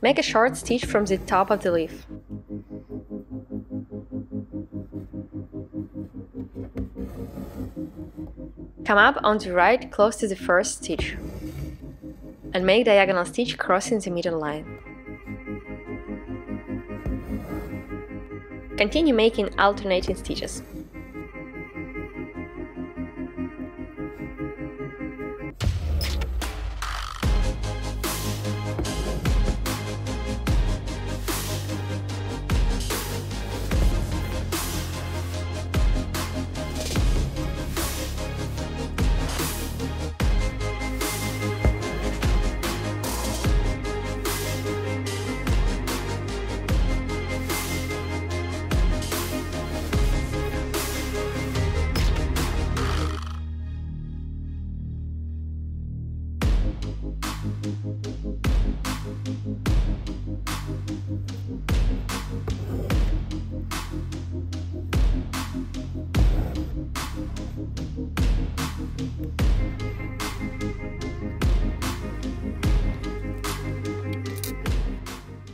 Make a short stitch from the top of the leaf. Come up on the right close to the first stitch and make diagonal stitch crossing the middle line. Continue making alternating stitches.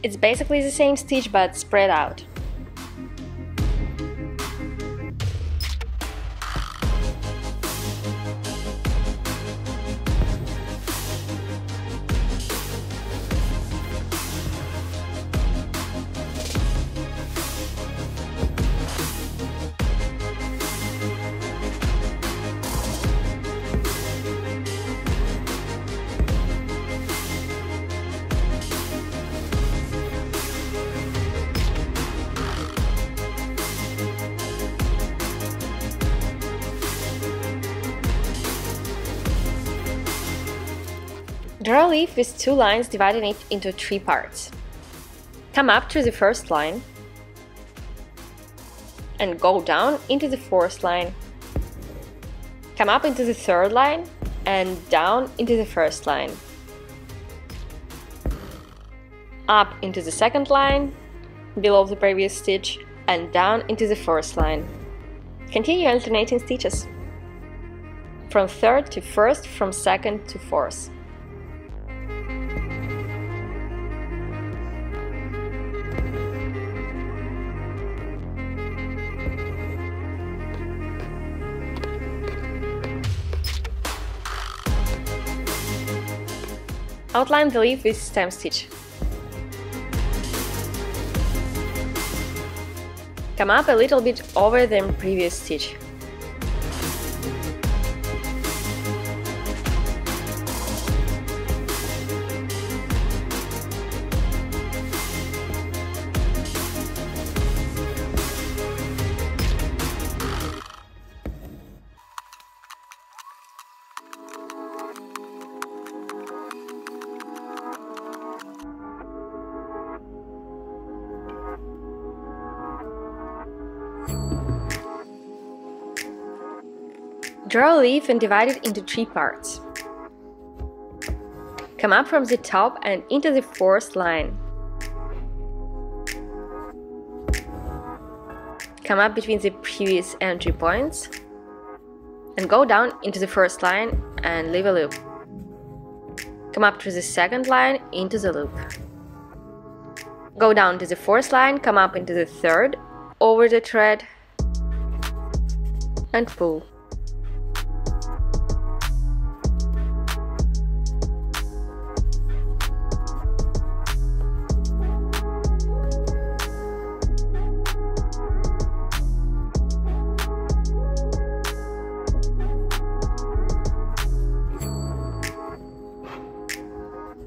It's basically the same stitch but spread out. Draw a leaf with two lines dividing it into three parts. Come up to the first line and go down into the fourth line. Come up into the third line and down into the first line. Up into the second line, below the previous stitch, and down into the first line. Continue alternating stitches. From third to first, from second to fourth. Outline the leaf with stem stitch. Come up a little bit over the previous stitch. Draw a leaf and divide it into three parts. Come up from the top and into the fourth line. Come up between the previous entry points and go down into the first line and leave a loop. Come up to the second line into the loop. Go down to the fourth line, come up into the third, over the thread and pull.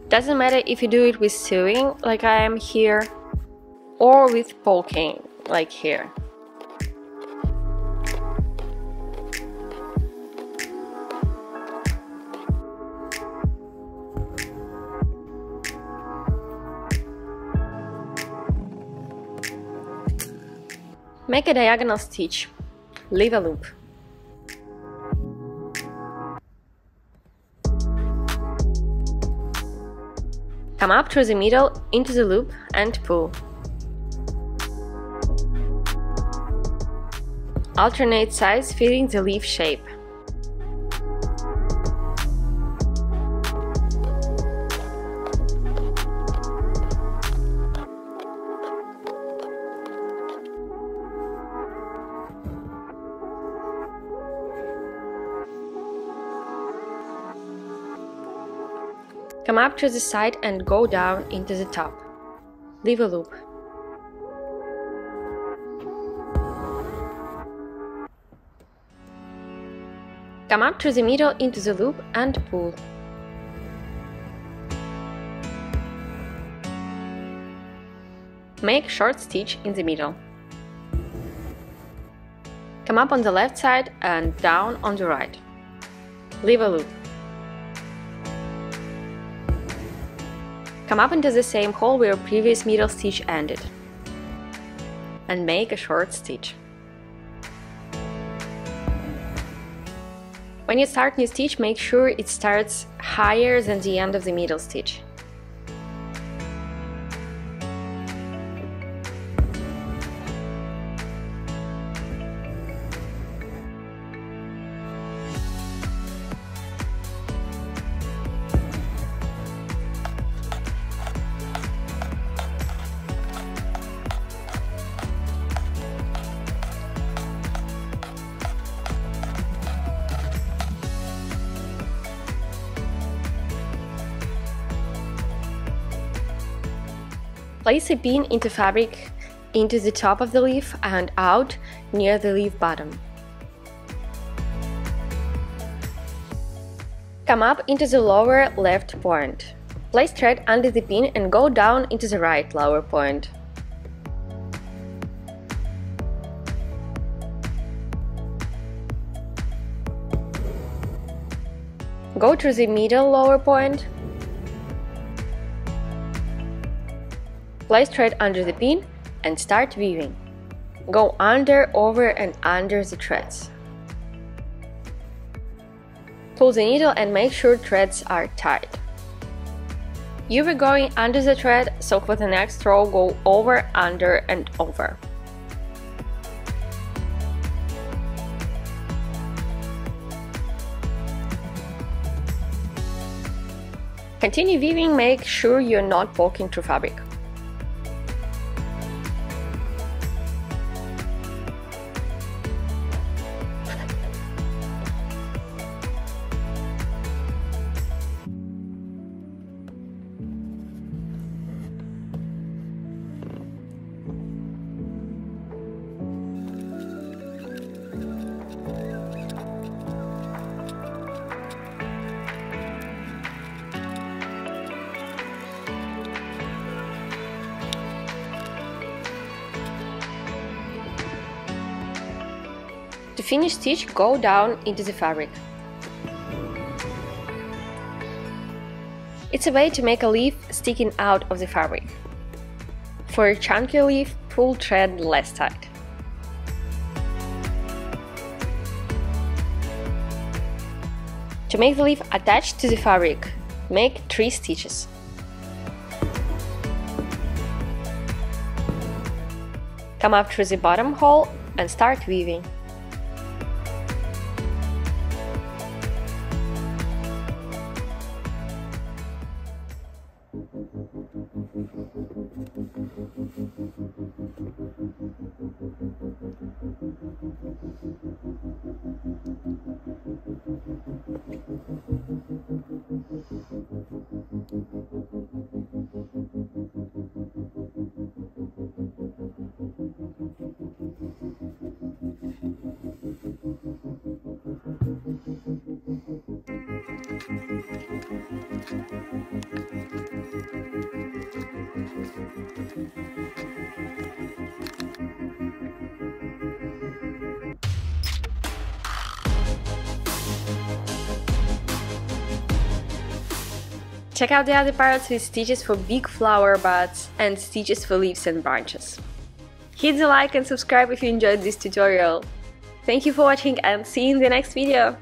Doesn't matter if you do it with sewing, like I am here, or with poking, like here. Make a diagonal stitch, leave a loop. Come up through the middle into the loop and pull. Alternate sides fitting the leaf shape. Come up to the side and go down into the top. Leave a loop. Come up to the middle into the loop and pull. Make short stitch in the middle. Come up on the left side and down on the right. Leave a loop. Come up into the same hole where previous middle stitch ended. And make a short stitch. When you start new stitch, make sure it starts higher than the end of the middle stitch. Place a pin into fabric into the top of the leaf and out near the leaf bottom. Come up into the lower left point. Place thread under the pin and go down into the right lower point. Go through the middle lower point. Place thread under the pin and start weaving. Go under, over and under the threads. Pull the needle and make sure threads are tight. You were going under the thread, so for the next row go over, under and over. Continue weaving, make sure you're not poking through fabric. To finish stitch, go down into the fabric. It's a way to make a leaf sticking out of the fabric. For a chunky leaf, pull thread less tight. To make the leaf attached to the fabric, make 3 stitches. Come up through the bottom hole and start weaving. Check out the other parts with stitches for big flower buds and stitches for leaves and branches. Hit the like and subscribe if you enjoyed this tutorial. Thank you for watching and see you in the next video!